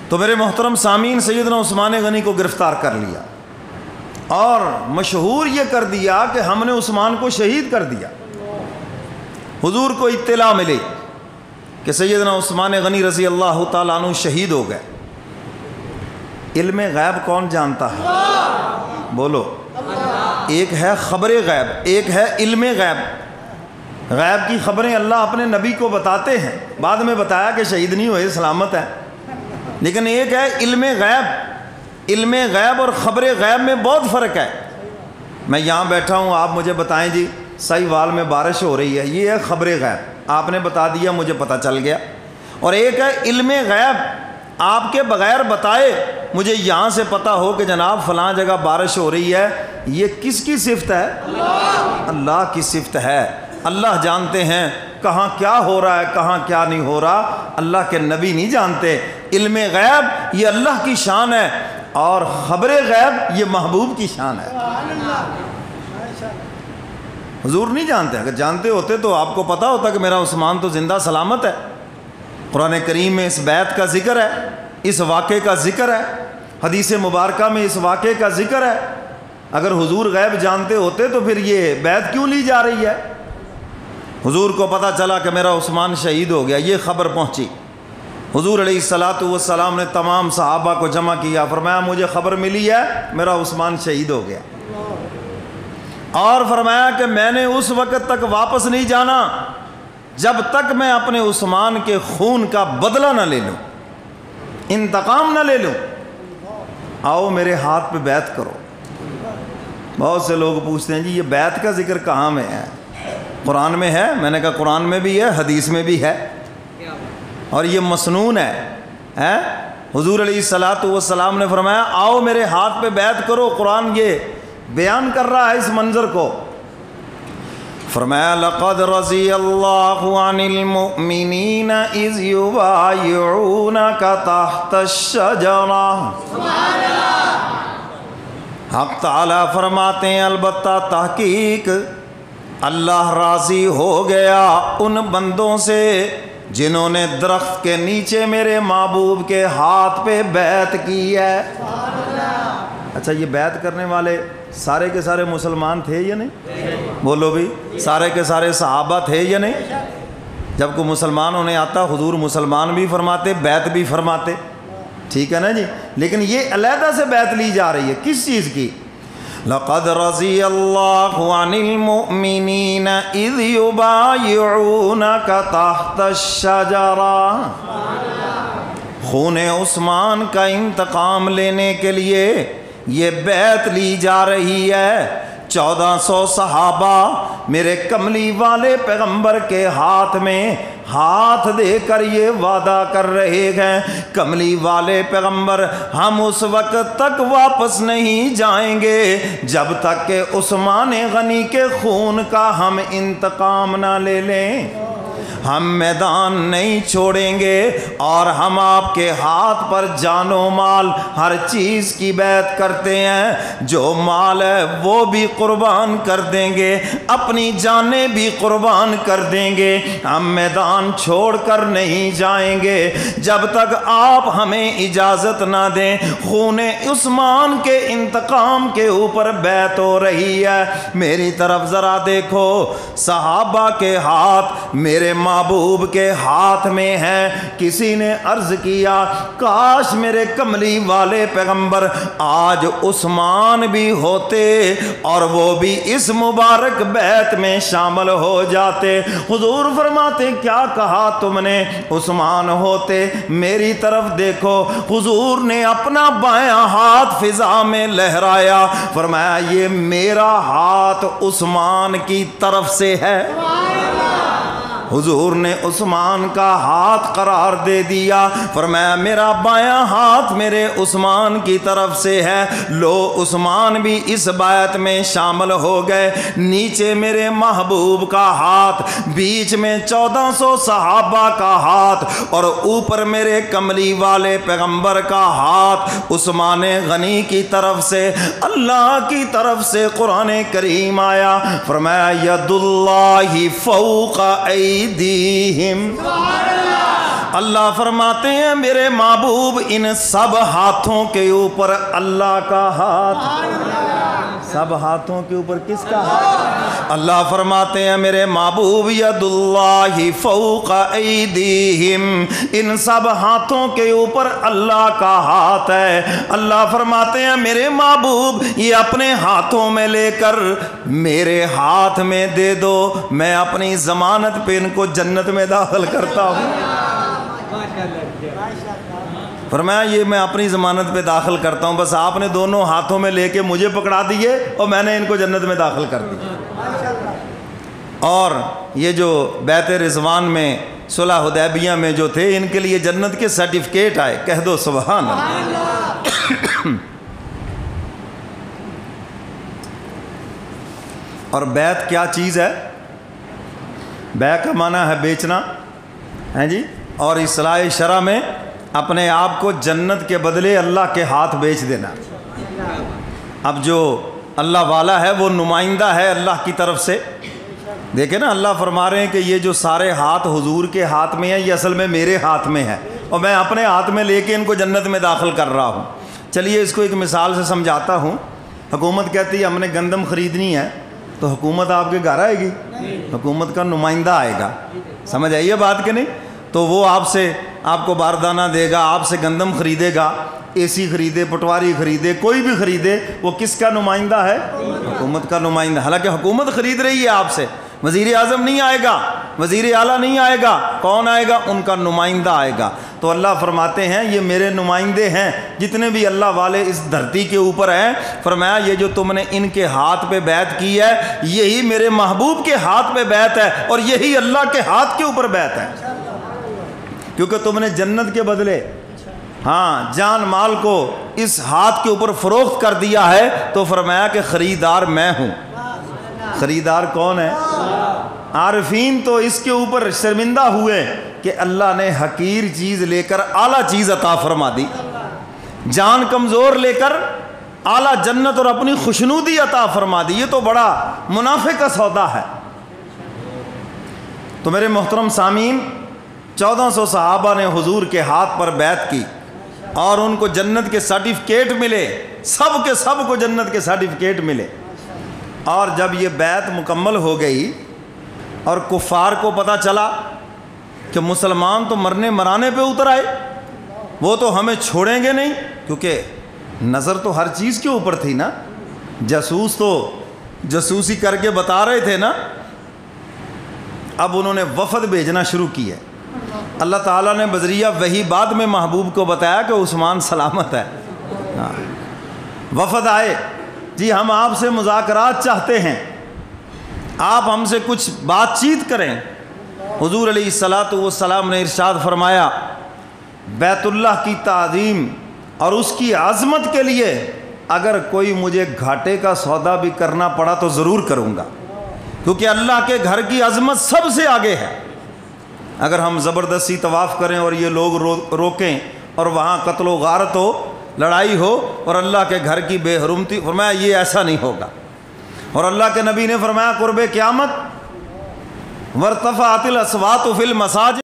تو میرے محترم سامعین، سیدنا عثمان غنی کو گرفتار کر لیا اور مشہور یہ کر دیا کہ ہم نے عثمان کو شہید کر دیا۔ حضور کو اطلاع ملی کہ سیدنا عثمان غنی رضی اللہ تعالیٰ عنہ شہید ہو گئے۔ علم غیب کون جانتا ہے؟ بولو۔ ایک ہے خبر غیب، ایک ہے علم غیب۔ غیب کی خبریں اللہ اپنے نبی کو بتاتے ہیں، بعد میں بتایا کہ شہید نہیں ہوئے، سلامت ہے۔ لیکن ایک ہے علم غیب۔ علم غیب اور خبر غیب میں بہت فرق ہے۔ میں یہاں بیٹھا ہوں، آپ مجھے بتائیں جی سہیوال میں بارش ہو رہی ہے، یہ ہے خبر غیب، آپ نے بتا دیا، مجھے پتہ چل گیا۔ اور ایک ہے علم غیب، آپ کے بغیر بتائے مجھے یہاں سے پتہ ہو کہ جناب فلاں جگہ بارش ہو رہی ہے۔ یہ کس کی صفت ہے؟ اللہ کی صفت ہے۔ اللہ جانتے ہیں کہاں کیا ہو رہا ہے، کہاں کیا نہیں ہو رہا، اللہ کے نبی نہیں جانتے۔ علم غیب یہ اللہ کی شان ہے، اور خبر غیب یہ محبوب کی شان ہے۔ حضور نہیں جانتے، اگر جانتے ہوتے تو آپ کو پتہ ہوتا کہ میرا عثمان تو زندہ سلامت ہے۔ قرآن کریم میں اس بیعت کا ذکر ہے، اس واقعے کا ذکر ہے، حدیث مبارکہ میں اس واقعے کا ذکر ہے۔ اگر حضور غیب جانتے ہوتے تو پھر یہ بیعت کیوں لی جا رہی ہے؟ حضور کو پتہ چلا کہ میرا عثمان شہید ہو گیا، یہ خبر پہنچی۔ حضور علیہ الصلاۃ والسلام نے تمام صحابہ کو جمع کیا، فرمایا مجھے خبر ملی ہے میرا عثمان شہید ہو گیا، اور فرمایا کہ میں نے اس وقت تک واپس نہیں جانا جب تک میں اپنے عثمان کے خون کا بدلہ نہ لے لوں، انتقام نہ لے لوں۔ آؤ میرے ہاتھ پہ بیعت کرو۔ بہت سے لوگ پوچھتے ہیں جی یہ بیعت کا ذکر کہاں میں ہے؟ قرآن میں ہے؟ میں نے کہا قرآن میں بھی ہے، حدیث میں بھی ہے، اور یہ مسنون ہے۔ حضور علیہ الصلاۃ والسلام نے فرمایا آؤ میرے ہاتھ پہ بیعت کرو۔ قرآن یہ بیان کر رہا ہے اس منظر کو۔ فرمایا لقد رضی اللہ عن المؤمنین اذ یبایعونک تحت الشجرہ۔ حق تعالیٰ فرماتے ہیں البتہ تحقیق اللہ راضی ہو گیا ان بندوں سے جنہوں نے درخت کے نیچے میرے محبوب کے ہاتھ پہ بیعت کی ہے۔ اچھا یہ بیعت کرنے والے سارے کے سارے مسلمان تھے یا نہیں؟ بولو بھی، سارے کے سارے صحابہ تھے یا نہیں؟ جب کوئی مسلمان ہونے آتا حضور مسلمان بھی فرماتے، بیعت بھی فرماتے، ٹھیک ہے نا جی؟ لیکن یہ علیحدہ سے بیعت لی جا رہی ہے، کس چیز کی؟ لقد رضی اللہ عن المؤمنین اذ یبایعونک تحت الشجرہ۔ خون عثمان کا انتقام لینے کے لیے یہ بیعت لی جا رہی ہے۔ 1400 صحابہ میرے کملی والے پیغمبر کے ہاتھ میں ہاتھ دے کر یہ وعدہ کر رہے ہیں کملی والے پیغمبر ہم اس وقت تک واپس نہیں جائیں گے جب تک کہ عثمان غنی کے خون کا ہم انتقام نہ لے لیں۔ ہم میدان نہیں چھوڑیں گے اور ہم آپ کے ہاتھ پر جان و مال ہر چیز کی بیعت کرتے ہیں، جو مال ہے وہ بھی قربان کر دیں گے، اپنی جانیں بھی قربان کر دیں گے، ہم میدان چھوڑ کر نہیں جائیں گے جب تک آپ ہمیں اجازت نہ دیں۔ خون عثمان کے انتقام کے اوپر بیعت ہو رہی ہے۔ میری طرف ذرا دیکھو، صحابہ کے ہاتھ میرے محبوب کے ہاتھ میں ہے۔ کسی نے عرض کیا کاش میرے کملی والے پیغمبر آج عثمان بھی ہوتے اور وہ بھی اس مبارک بیعت میں شامل ہو جاتے۔ حضور فرماتے کیا کہا تم نے؟ عثمان ہوتے۔ میری طرف دیکھو، حضور نے اپنا بایاں ہاتھ فضا میں لہرایا، فرمایا یہ میرا ہاتھ عثمان کی طرف سے ہے۔ حضور نے عثمان کا ہاتھ قرار دے دیا، فرمایا میرا بایاں ہاتھ میرے عثمان کی طرف سے ہے۔ لو عثمان بھی اس بیعت میں شامل ہو گئے۔ نیچے میرے محبوب کا ہاتھ، بیچ میں 1400 صحابہ کا ہاتھ اور اوپر میرے کملی والے پیغمبر کا ہاتھ عثمان غنی کی طرف سے۔ اللہ کی طرف سے قرآن کریم آیا، فرمایا ید اللہ فوق ایدیہم، اللہ فرماتے ہیں میرے محبوب ان سب ہاتھوں کے اوپر اللہ کا ہاتھ، سب ہاتھوں کے اوپر کس کا ہاتھ؟ اللہ فرماتے ہیں میرے محبوب ید اللہ فوق ایدیہم، ان سب ہاتھوں کے اوپر اللہ کا ہاتھ ہے۔ اللہ فرماتے ہیں میرے محبوب یہ اپنے ہاتھوں میں لے کر میرے ہاتھ میں دے دو، میں اپنی ضمانت پہ ان کو جنت میں داخل کرتا ہوں۔ فرمایا یہ میں اپنی ضمانت پہ داخل کرتا ہوں، بس آپ نے دونوں ہاتھوں میں لے کے مجھے پکڑا دیے اور میں نے ان کو جنت میں داخل کر دیا۔ اور یہ جو بیت رضوان میں صلح حدیبیہ میں جو تھے ان کے لیے جنت کے سرٹیفکیٹ آئے، کہہ دو سبحان اللہ۔ اور بیعت کیا چیز ہے؟ بیع کا معنی ہے بیچنا ہے جی، اور اصلاح شرع میں اپنے آپ کو جنت کے بدلے اللہ کے ہاتھ بیچ دینا۔ اب جو اللہ والا ہے وہ نمائندہ ہے اللہ کی طرف سے۔ دیکھیں نا اللہ فرما رہے ہیں کہ یہ جو سارے ہاتھ حضور کے ہاتھ میں ہیں یہ اصل میں میرے ہاتھ میں ہے اور میں اپنے ہاتھ میں لے کے ان کو جنت میں داخل کر رہا ہوں۔ چلیے اس کو ایک مثال سے سمجھاتا ہوں۔ حکومت کہتی ہے ہم نے گندم خریدنی ہے، تو حکومت آپ کے گھر آئے گی؟ حکومت کا نمائندہ آئے گا، سمجھ آئیے بات کہ نہیں؟ تو وہ آپ کو باردانہ دے گا، آپ سے گندم خریدے گا، اے سی خریدے، پٹواری خریدے، کوئی بھی خریدے، وہ کس کا نمائندہ ہے؟ حکومت کا نمائندہ۔ حالانکہ حکومت خرید رہی ہے آپ سے، وزیر اعظم نہیں آئے گا، وزیر اعلیٰ نہیں آئے گا، کون آئے گا؟ ان کا نمائندہ آئے گا۔ تو اللہ فرماتے ہیں یہ میرے نمائندے ہیں، جتنے بھی اللہ والے اس دھرتی کے اوپر ہیں۔ فرمایا یہ جو تم نے ان کے ہاتھ پہ بیعت کی ہے یہی میرے محبوب کے ہاتھ پہ بیعت ہے، اور یہی اللہ کے ہاتھ کے اوپر بیعت ہے، کیونکہ تم نے جنت کے بدلے جان مال کو اس ہاتھ کے اوپر فروخت کر دیا ہے۔ تو فرمایا کہ خریدار میں ہوں۔ خریدار کون ہے؟ عارفین تو اس کے اوپر شرمندہ ہوئے کہ اللہ نے حقیر چیز لے کر اعلیٰ چیز عطا فرما دی، جان کمزور لے کر اعلیٰ جنت اور اپنی خوشنودی عطا فرما دی۔ یہ تو بڑا منافع کا سودا ہے۔ تو میرے محترم سامعین، 1400 صحابہ نے حضور کے ہاتھ پر بیعت کی اور ان کو جنت کے سرٹیفکیٹ ملے، سب کے سب کو جنت کے سرٹیفکیٹ ملے۔ اور جب یہ بیعت مکمل ہو گئی اور کفار کو پتہ چلا کہ مسلمان تو مرنے مرانے پہ اتر آئے، وہ تو ہمیں چھوڑیں گے نہیں، کیونکہ نظر تو ہر چیز کے اوپر تھی نا، جاسوس تو جاسوسی کر کے بتا رہے تھے نا۔ اب انہوں نے وفد بھیجنا شروع کی ہے۔ اللہ تعالیٰ نے بذریعہ وحی بعد میں محبوب کو بتایا کہ عثمان سلامت ہے۔ وفد آئے، جی ہم آپ سے مذاکرات چاہتے ہیں، آپ ہم سے کچھ بات چیت کریں۔ حضور علیہ الصلاۃ والسلام نے ارشاد فرمایا بیت اللہ کی تعظیم اور اس کی عظمت کے لیے اگر کوئی مجھے گھاٹے کا سودا بھی کرنا پڑا تو ضرور کروں گا، کیونکہ اللہ کے گھر کی عظمت سب سے آگے ہے۔ اگر ہم زبردستی طواف کریں اور یہ لوگ روکیں اور وہاں قتل و غارت ہو، لڑائی ہو اور اللہ کے گھر کی بے حرمتی، فرمایا یہ ایسا نہیں ہوگا۔ اور اللہ کے نبی نے فرمایا قرب قیامت وارتفعت الاصوات فی المساجد